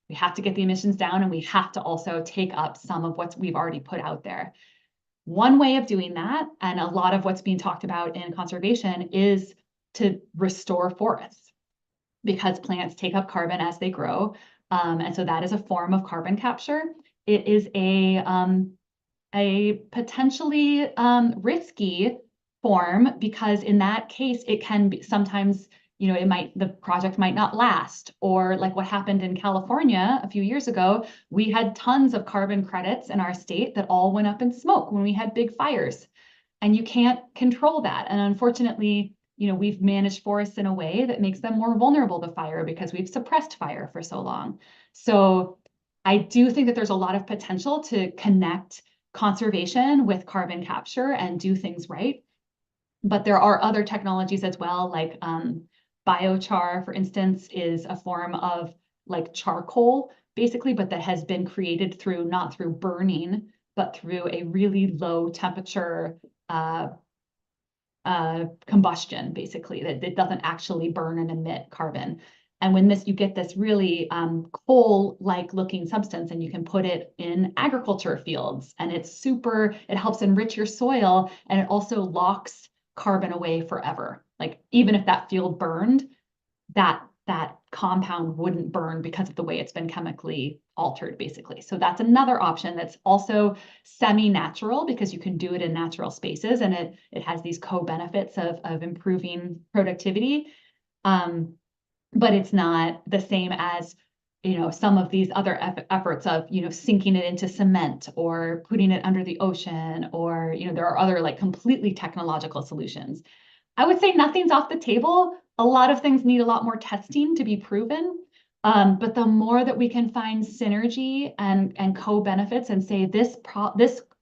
We have to get the emissions down, and we have to also take up some of what we've already put out there. One way of doing that, and a lot of what's being talked about in conservation, is to restore forests, because plants take up carbon as they grow. And so that is a form of carbon capture. It is a potentially risky form, because in that case, it can be sometimes, the project might not last, or like what happened in California a few years ago, we had tons of carbon credits in our state that all went up in smoke when we had big fires, and you can't control that. And unfortunately, we've managed forests in a way that makes them more vulnerable to fire, because we've suppressed fire for so long. So I do think that there's a lot of potential to connect conservation with carbon capture and do things right. But there are other technologies as well, like biochar, for instance, is a form of like charcoal, basically, but that has been created not through burning, but through a really low temperature combustion, basically, that it doesn't actually burn and emit carbon. And when you get this really coal-like looking substance, and you can put it in agriculture fields, and it helps enrich your soil, and it also locks carbon away forever. Like, even if that field burned, that compound wouldn't burn because of the way it's been chemically altered, basically. So that's another option that's also semi-natural, because you can do it in natural spaces, and it has these co-benefits of improving productivity. But it's not the same as, some of these other efforts of, sinking it into cement or putting it under the ocean, or, there are other like completely technological solutions. I would say nothing's off the table. A lot of things need a lot more testing to be proven. But the more that we can find synergy and co-benefits, and say this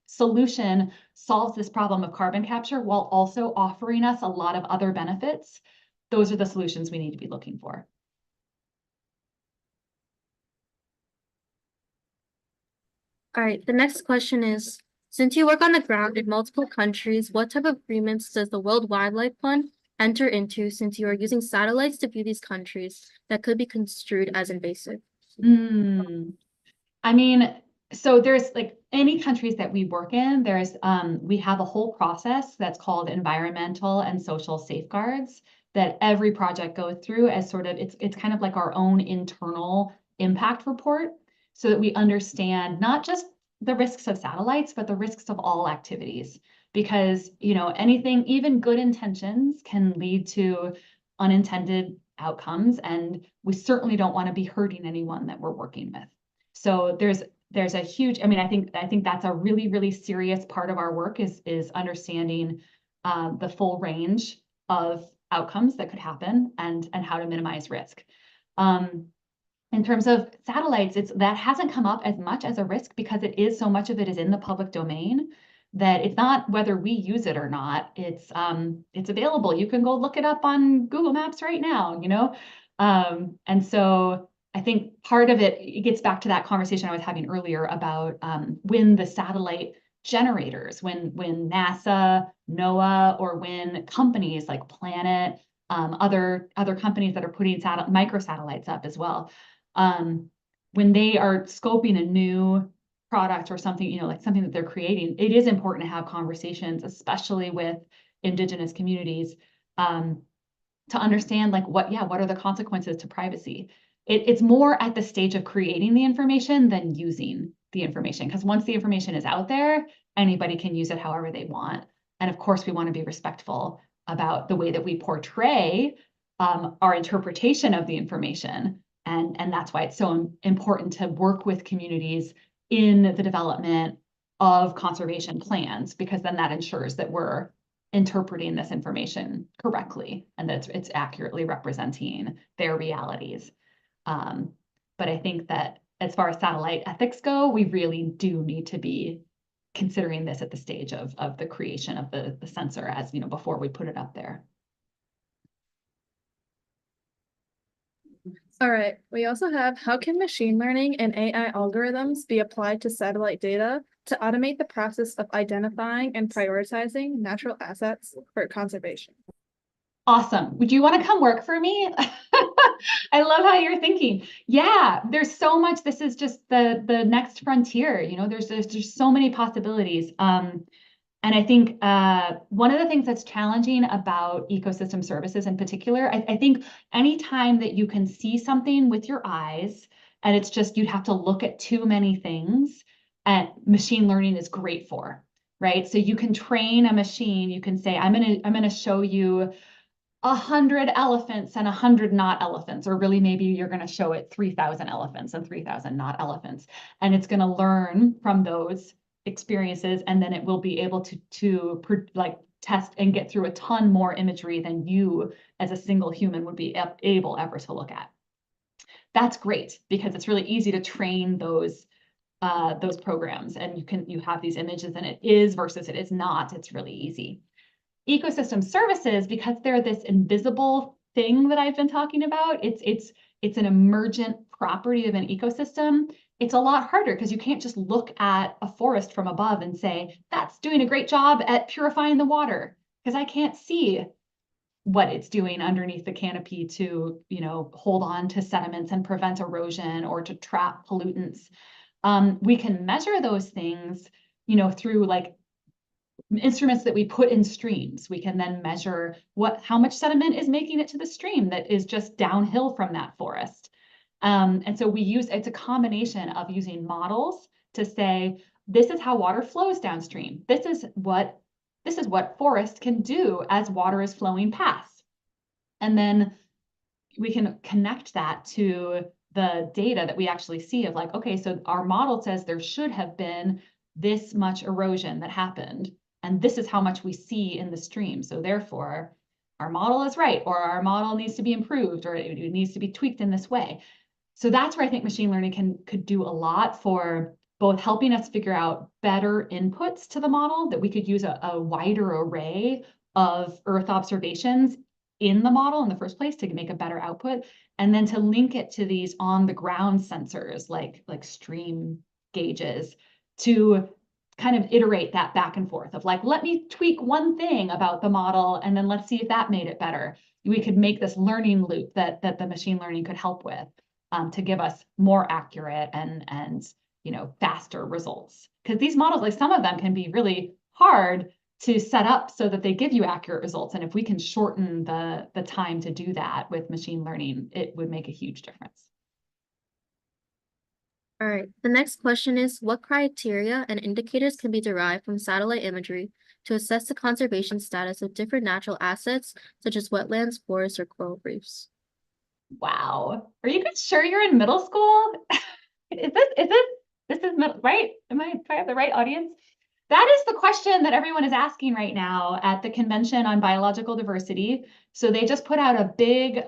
solution solves this problem of carbon capture while also offering us a lot of other benefits, those are the solutions we need to be looking for. All right, the next question is, since you work on the ground in multiple countries, what type of agreements does the World Wildlife Fund enter into, since you are using satellites to view these countries that could be construed as invasive? I mean, so there's like any countries that we work in, we have a whole process that's called environmental and social safeguards that every project goes through as sort of, it's kind of like our own internal impact report, so that we understand not just the risks of satellites, but the risks of all activities. Because, anything, even good intentions, can lead to unintended outcomes, and we certainly don't want to be hurting anyone that we're working with. So there's a huge, I think that's a really, really serious part of our work, is understanding the full range of outcomes that could happen, and how to minimize risk. In terms of satellites, that hasn't come up as much as a risk, because so much of it is in the public domain, that it's not whether we use it or not. It's available. You can go look it up on Google Maps right now, and so I think part of it gets back to that conversation I was having earlier about when the satellite generators, when NASA, NOAA, or when companies like Planet, other companies that are putting microsatellites up as well, when they are scoping a new product or something, like something that they're creating, it is important to have conversations, especially with Indigenous communities, to understand like what are the consequences to privacy. It's more at the stage of creating the information than using the information, because once the information is out there, anybody can use it however they want. And of course, we want to be respectful about the way that we portray our interpretation of the information. And that's why it's so important to work with communities in the development of conservation plans, because then that ensures that we're interpreting this information correctly and that it's accurately representing their realities. But I think that as far as satellite ethics go, we really do need to be considering this at the stage of the creation of the sensor, as before we put it up there. All right, we also have, how can machine learning and AI algorithms be applied to satellite data to automate the process of identifying and prioritizing natural assets for conservation? Awesome. Would you want to come work for me? I love how you're thinking. Yeah, there's so much. This is just the next frontier. There's so many possibilities. And I think one of the things that's challenging about ecosystem services in particular, I think anytime that you can see something with your eyes and it's just you'd have to look at too many things, and machine learning is great for, right? So you can train a machine. You can say, I'm gonna show you 100 elephants and 100 not elephants, or really maybe you're going to show it 3,000 elephants and 3,000 not elephants, and it's going to learn from those experiences, and then it will be able to like test and get through a ton more imagery than you as a single human would be able ever to look at. That's great, because it's really easy to train those programs, and you have these images, and it is versus it is not. It's really easy. Ecosystem services, because they're this invisible thing that I've been talking about, it's an emergent property of an ecosystem. It's a lot harder because you can't just look at a forest from above and say, that's doing a great job at purifying the water, because I can't see what it's doing underneath the canopy to, hold on to sediments and prevent erosion or to trap pollutants. We can measure those things, through like instruments that we put in streams. We can then measure how much sediment is making it to the stream that is just downhill from that forest. And so it's a combination of using models to say, this is how water flows downstream. This is what forest can do as water is flowing past. And then we can connect that to the data that we actually see of like, okay, so our model says there should have been this much erosion that happened, and this is how much we see in the stream. So therefore, our model is right, or our model needs to be improved, or it needs to be tweaked in this way. So that's where I think machine learning could do a lot for both helping us figure out better inputs to the model, that we could use a wider array of Earth observations in the model in the first place to make a better output, and then to link it to these on the ground sensors like stream gauges to kind of iterate that back and forth of like, let me tweak one thing about the model and then let's see if that made it better. We could make this learning loop that the machine learning could help with to give us more accurate and faster results. Because these models, like some of them can be really hard to set up so that they give you accurate results. And if we can shorten the time to do that with machine learning, it would make a huge difference. All right, the next question is, what criteria and indicators can be derived from satellite imagery to assess the conservation status of different natural assets, such as wetlands, forests, or coral reefs? Wow. Are you guys sure you're in middle school? This is middle, right? Do I have the right audience? That is the question that everyone is asking right now at the Convention on Biological Diversity. So they just put out a big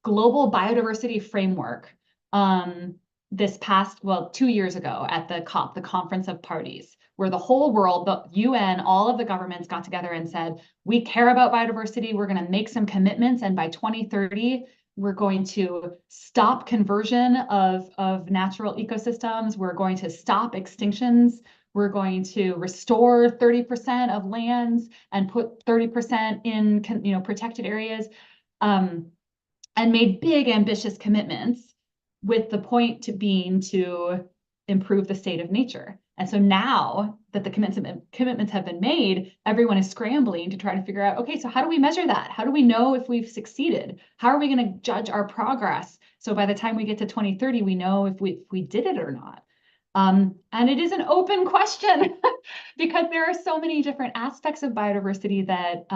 global biodiversity framework this past, 2 years ago at the COP, the Conference of Parties, where the whole world, the UN, all of the governments got together and said, we care about biodiversity, we're going to make some commitments, and by 2030, we're going to stop conversion of natural ecosystems, we're going to stop extinctions, we're going to restore 30% of lands and put 30% in protected areas, and made big ambitious commitments, with the point being to improve the state of nature. And so now that the commitments have been made, everyone is scrambling to try to figure out, okay, so how do we measure that? How do we know if we've succeeded? How are we going to judge our progress? So by the time we get to 2030, we know if we did it or not. And it is an open question because there are so many different aspects of biodiversity that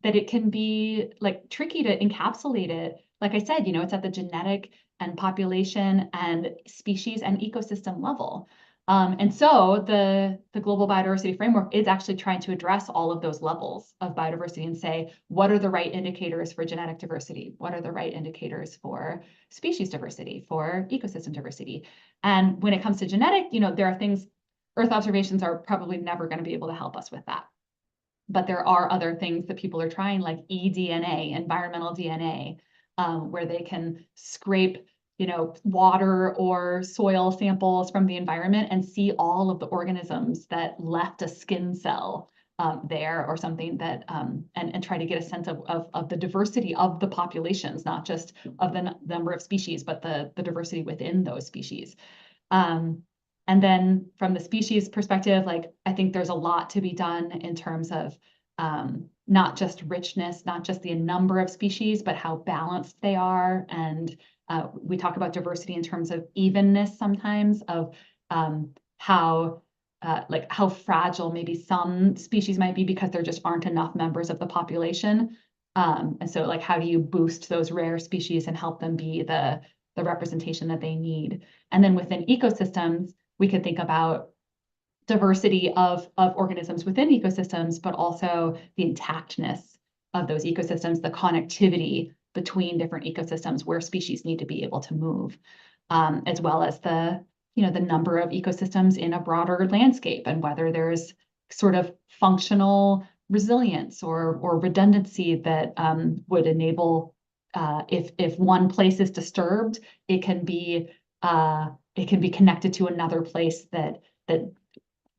that it can be like tricky to encapsulate it. Like I said, it's at the genetic and population and species and ecosystem level. And so the Global Biodiversity Framework is actually trying to address all of those levels of biodiversity and say, what are the right indicators for genetic diversity? What are the right indicators for species diversity, for ecosystem diversity? And when it comes to genetic, there are things, Earth observations are probably never going to be able to help us with that. But there are other things that people are trying, like eDNA, environmental DNA, where they can scrape water or soil samples from the environment and see all of the organisms that left a skin cell there or something that, and try to get a sense of the diversity of the populations, not just of the number of species, but the diversity within those species. And then from the species perspective, I think there's a lot to be done in terms of not just richness, not just the number of species, but how balanced they are. And we talk about diversity in terms of evenness sometimes, of how fragile maybe some species might be because there just aren't enough members of the population. And so how do you boost those rare species and help them be the representation that they need? And then within ecosystems, we could think about diversity of organisms within ecosystems, but also the intactness of those ecosystems, the connectivity between different ecosystems where species need to be able to move, as well as the number of ecosystems in a broader landscape and whether there's sort of functional resilience or redundancy that would enable, if one place is disturbed, it can be connected to another place that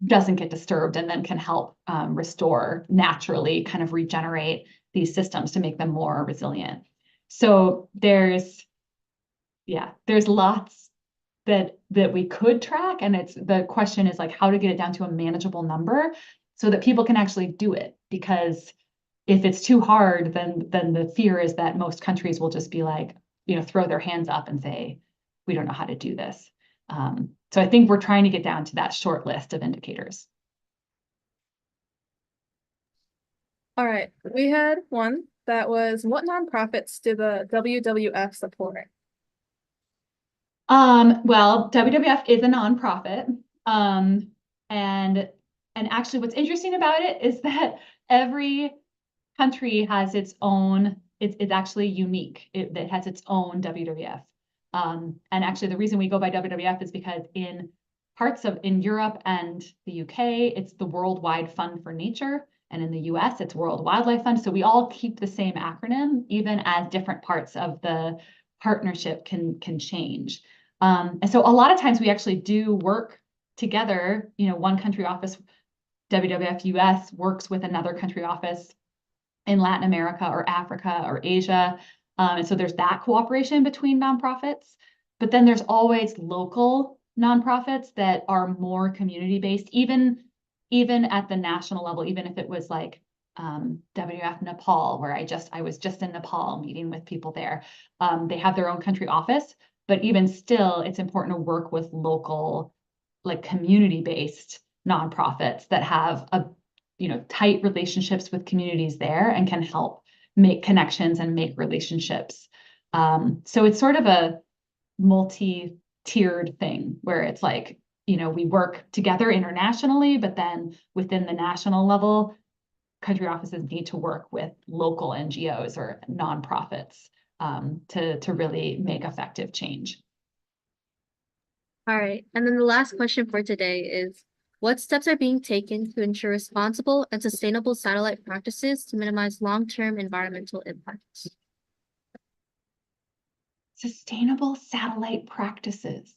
doesn't get disturbed and then can help restore naturally, kind of regenerate these systems to make them more resilient. So there's lots that we could track, and the question is how to get it down to a manageable number so that people can actually do it. Because if it's too hard, then the fear is that most countries will just be throw their hands up and say, we don't know how to do this. So I think we're trying to get down to that short list of indicators. All right, we had one that was, what nonprofits do the WWF support? Well, WWF is a nonprofit. And actually what's interesting about it is that every country has its own, it's actually unique. It has its own WWF. And actually the reason we go by WWF is because in parts of Europe and the UK, it's the Worldwide Fund for Nature. And in the US, it's World Wildlife Fund. So we all keep the same acronym, even as different parts of the partnership can change. And so a lot of times we actually do work together. One country office, WWF US, works with another country office in Latin America or Africa or Asia. And so there's that cooperation between nonprofits. But then there's always local nonprofits that are more community-based, even at the national level, even if it was WWF Nepal, where I was just in Nepal meeting with people there. They have their own country office, but even still, it's important to work with local, community-based nonprofits that have tight relationships with communities there and can help make connections and make relationships. So it's sort of a multi-tiered thing where it's we work together internationally, but then within the national level, country offices need to work with local NGOs or nonprofits to really make effective change. All right. And then the last question for today is, what steps are being taken to ensure responsible and sustainable satellite practices to minimize long-term environmental impacts? Sustainable satellite practices.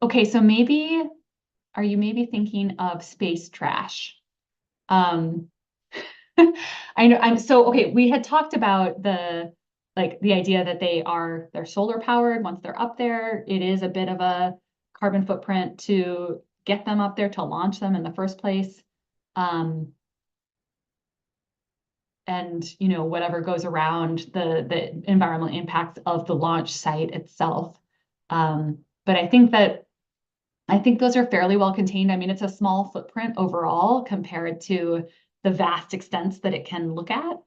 Okay, so are you maybe thinking of space trash? I know, okay, we had talked about the like the idea that they're solar powered once they're up there. It is a bit of a carbon footprint to get them up there, to launch them in the first place. And whatever goes around the environmental impacts of the launch site itself. But I think those are fairly well contained. I mean, it's a small footprint overall compared to the vast extents that it can look at.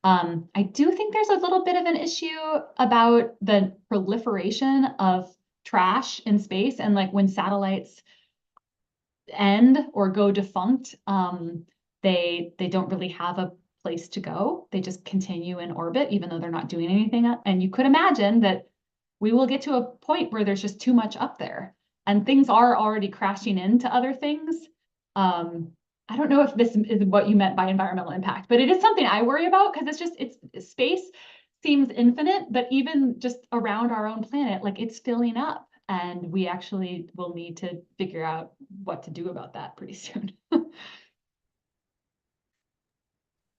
I do think there's a little bit of an issue about the proliferation of trash in space, and like when satellites end or go defunct, they don't really have a place to go. They just continue in orbit, even though they're not doing anything. And you could imagine that we will get to a point where there's just too much up there, and things are already crashing into other things. I don't know if this is what you meant by environmental impact, but it is something I worry about, because it's space seems infinite, but even just around our own planet, like it's filling up, and we actually will need to figure out what to do about that pretty soon.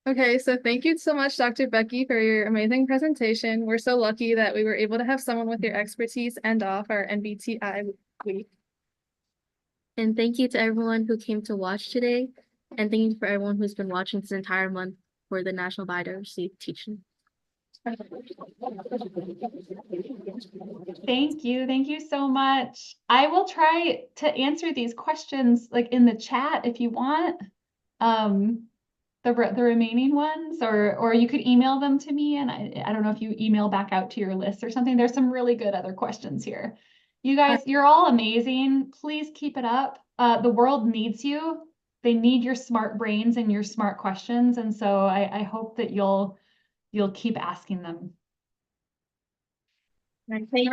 Okay, so thank you so much, Dr. Becky, for your amazing presentation. We're so lucky that we were able to have someone with your expertise end off our NBTI week. And thank you to everyone who came to watch today. And thank you for everyone who's been watching this entire month for the National Biodiversity Teaching. Thank you so much. I will try to answer these questions like in the chat if you want. The remaining ones, or you could email them to me, and I don't know if you email back out to your list or something. There's some really good other questions here. You guys, you're all amazing. Please keep it up. The world needs you. They need your smart brains and your smart questions, and so I hope that you'll keep asking them. Thank you.